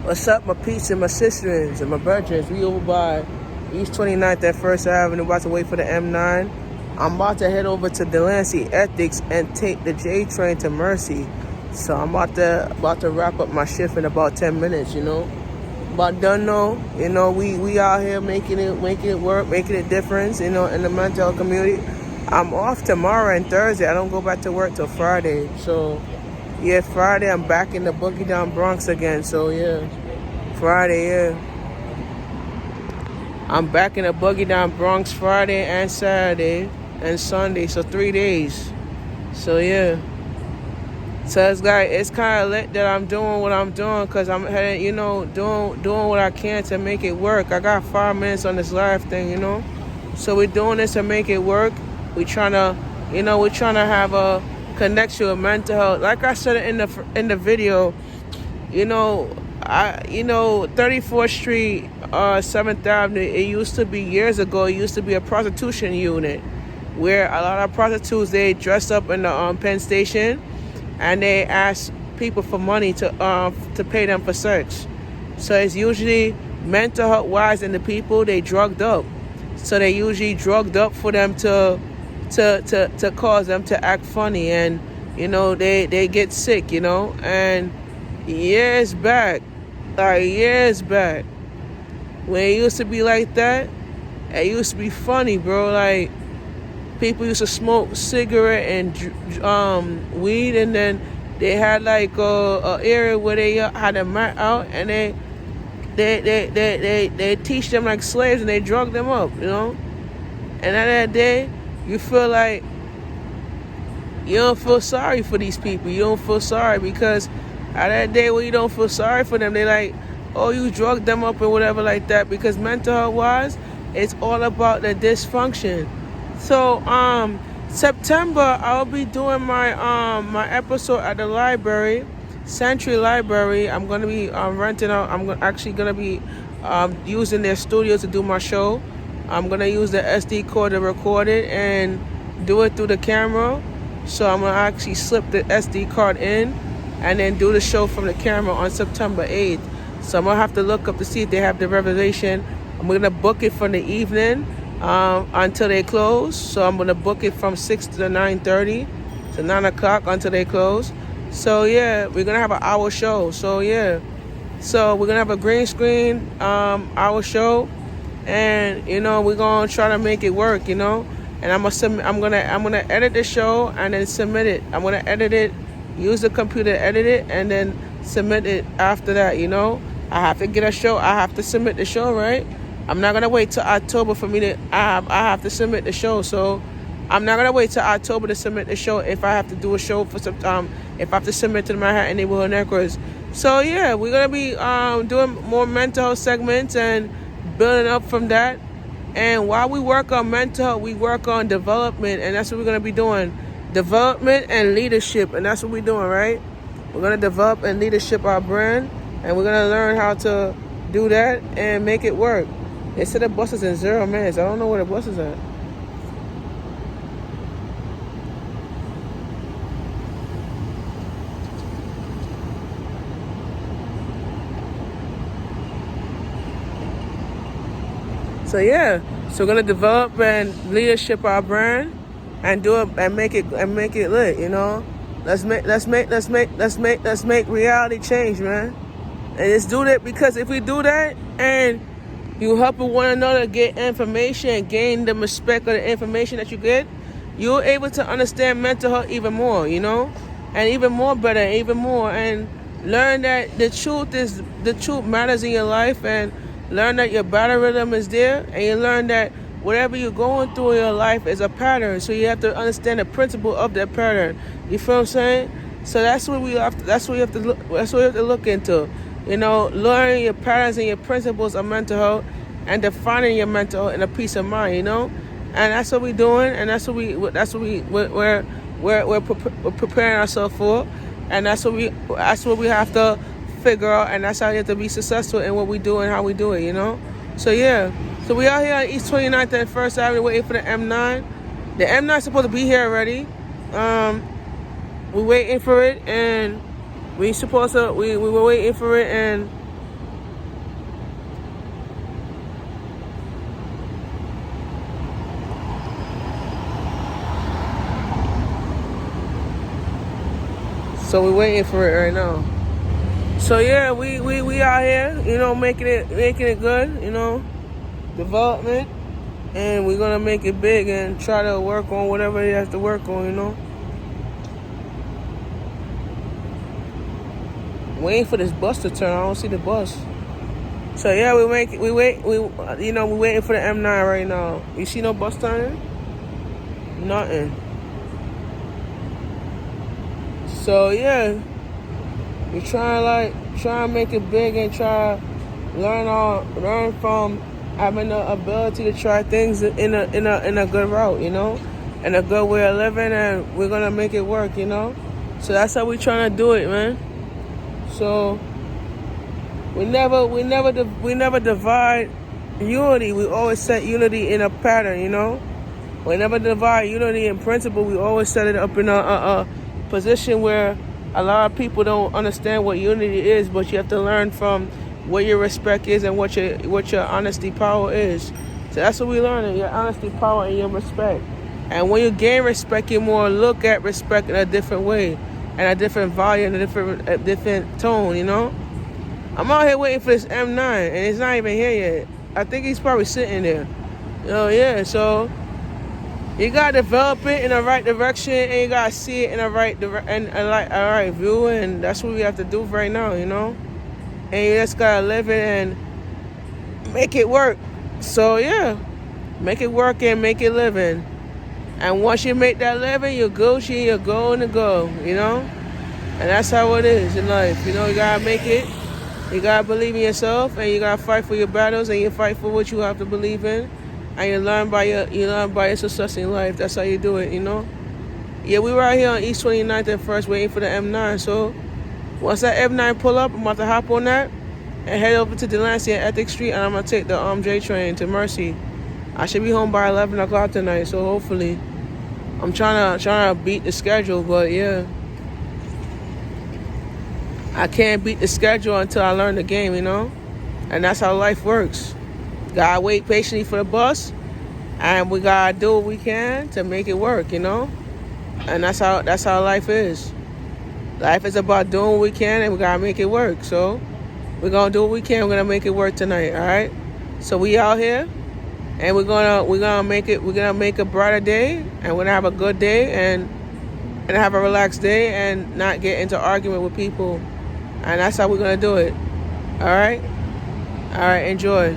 What's up, my peeps and my sisters and my brothers? We over by East 29th at First Avenue, about to wait for the M9. I'm about to head over to Delancey Ethics and take the J train to Mercy. So I'm about to wrap up my shift in about 10 minutes, you know. But done though, you know, we out here making it work, making a difference, you know, in the mental health community. I'm off tomorrow and Thursday. I don't go back to work till Friday. So yeah, Friday I'm back in the Boogie Down Bronx again. So yeah, Friday, yeah. I'm back in the Boogie Down Bronx Friday and Saturday and Sunday. So 3 days. So yeah. So it's kind of lit that I'm doing what I'm doing because I'm heading, you know, doing what I can to make it work. I got 5 minutes on this live thing, you know. So we're doing this to make it work. We're trying to have a connection with mental health. Like I said in the video, you know, 34th Street, 7th Avenue. It used to be years ago. It used to be a prostitution unit, where a lot of prostitutes they dress up in the Penn Station, and they ask people for money to pay them for sex. So it's usually mental health wise, and the people they drugged up. So they usually drugged up for them to cause them to act funny, and you know they get sick, you know. And years back, when it used to be like that, it used to be funny, bro. Like people used to smoke cigarette and weed, and then they had like a area where they had a mat out, and they teach them like slaves, and they drug them up, you know. And at that day, you feel like you don't feel sorry for these people. You don't feel sorry because at that day when you don't feel sorry for them, they like, oh, you drugged them up and whatever like that. Because mental health wise, it's all about the dysfunction. So September I'll be doing my episode at the library, Century Library. I'm gonna be renting out. I'm actually gonna be using their studio to do my show. I'm gonna use the SD card to record it and do it through the camera. So I'm gonna actually slip the SD card in and then do the show from the camera on September 8th. So I'm gonna have to look up to see if they have the reservation. I'm gonna book it for the evening until they close. So I'm gonna book it from 6 to 9:30 to 9 o'clock until they close. So yeah, we're gonna have an hour show. So yeah, so we're gonna have a green screen hour show, and you know we're gonna try to make it work, you know. And I'm gonna edit the show and then submit it. I'm gonna edit it, use the computer to edit it, and then submit it after that, you know. I have to get a show. I have to submit the show, right? I'm not gonna wait till October for me to. I have to submit the show, so I'm not gonna wait till October to submit the show. If I have to do a show for some if I have to submit to the Manhattan Neighborhood Networks. So yeah, we're gonna be doing more mental health segments and building up from that. And while we work on mental health, we work on development, and that's what we're gonna be doing. Development and leadership, and that's what we're doing, right? We're gonna develop and leadership our brand, and we're gonna learn how to do that and make it work. They said the bus is in 0 minutes. I don't know where the bus is at. So yeah, so we're gonna develop and leadership our brand, and do it and make it lit. You know, let's make reality change, man. And let's do that, because if we do that and you helping one another get information and gain the respect of the information that you get, you're able to understand mental health even more, you know, and even more better, even more, and learn that the truth matters in your life, and learn that your battle rhythm is there, and you learn that whatever you're going through in your life is a pattern. So you have to understand the principle of that pattern. You feel what I'm saying? So that's what we have to look into. You know, learning your patterns and your principles of mental health, and defining your mental health and a peace of mind. You know, and that's what we're doing, and we're preparing ourselves for, and that's what we have to figure out, and that's how you have to be successful in what we do and how we do it, you know. So yeah, so we out here on East 29th and First Avenue waiting for the M9. The M9 is supposed to be here already. We're waiting for it, and we were waiting for it, and So we're waiting for it right now. So yeah, we out here, making it good, development, and we're gonna make it big and try to work on whatever it has to work on. Waiting for this bus to turn. I don't see the bus. So yeah, we waiting for the M9 right now. You see no bus turning? Nothing. So yeah, we try and make it big and try to learn from having the ability to try things in a good route, in a good way of living, and we're gonna make it work, So that's how we trying to do it, man. So we never divide unity. We always set unity in a pattern, We never divide unity in principle. We always set it up in a position where a lot of people don't understand what unity is, but you have to learn from what your respect is and what your honesty power is. So that's what we learning: your honesty power and your respect. And when you gain respect, you more look at respect in a different way, and a different volume, and a different tone. I'm out here waiting for this M9, and it's not even here yet. I think he's probably sitting there. Yeah. So you gotta develop it in the right direction, and you gotta see it in the right view, and that's what we have to do right now, And you just gotta live it and make it work. So yeah, make it work and make it living. And once you make that living, you're Gucci, you're going to go, And that's how it is in life. You gotta make it. You gotta believe in yourself, and you gotta fight for your battles, and you fight for what you have to believe in. And you learn by your success in life. That's how you do it, Yeah, we right here on East 29th and 1st waiting for the M9. So once that M9 pull up, I'm about to hop on that and head over to Delancey and Ethics Street, and I'm going to take the J train to Mercy. I should be home by 11 o'clock tonight, so hopefully. I'm trying to beat the schedule, but yeah. I can't beat the schedule until I learn the game, And that's how life works. Gotta wait patiently for the bus, and we gotta do what we can to make it work, And that's how life is. Life is about doing what we can, and we gotta make it work. So we're gonna do what we can. We're gonna make it work tonight. All right. So we out here, and we're gonna make it. We're gonna make a brighter day, and we're gonna have a good day, and have a relaxed day, and not get into argument with people. And that's how we're gonna do it. All right. Enjoy.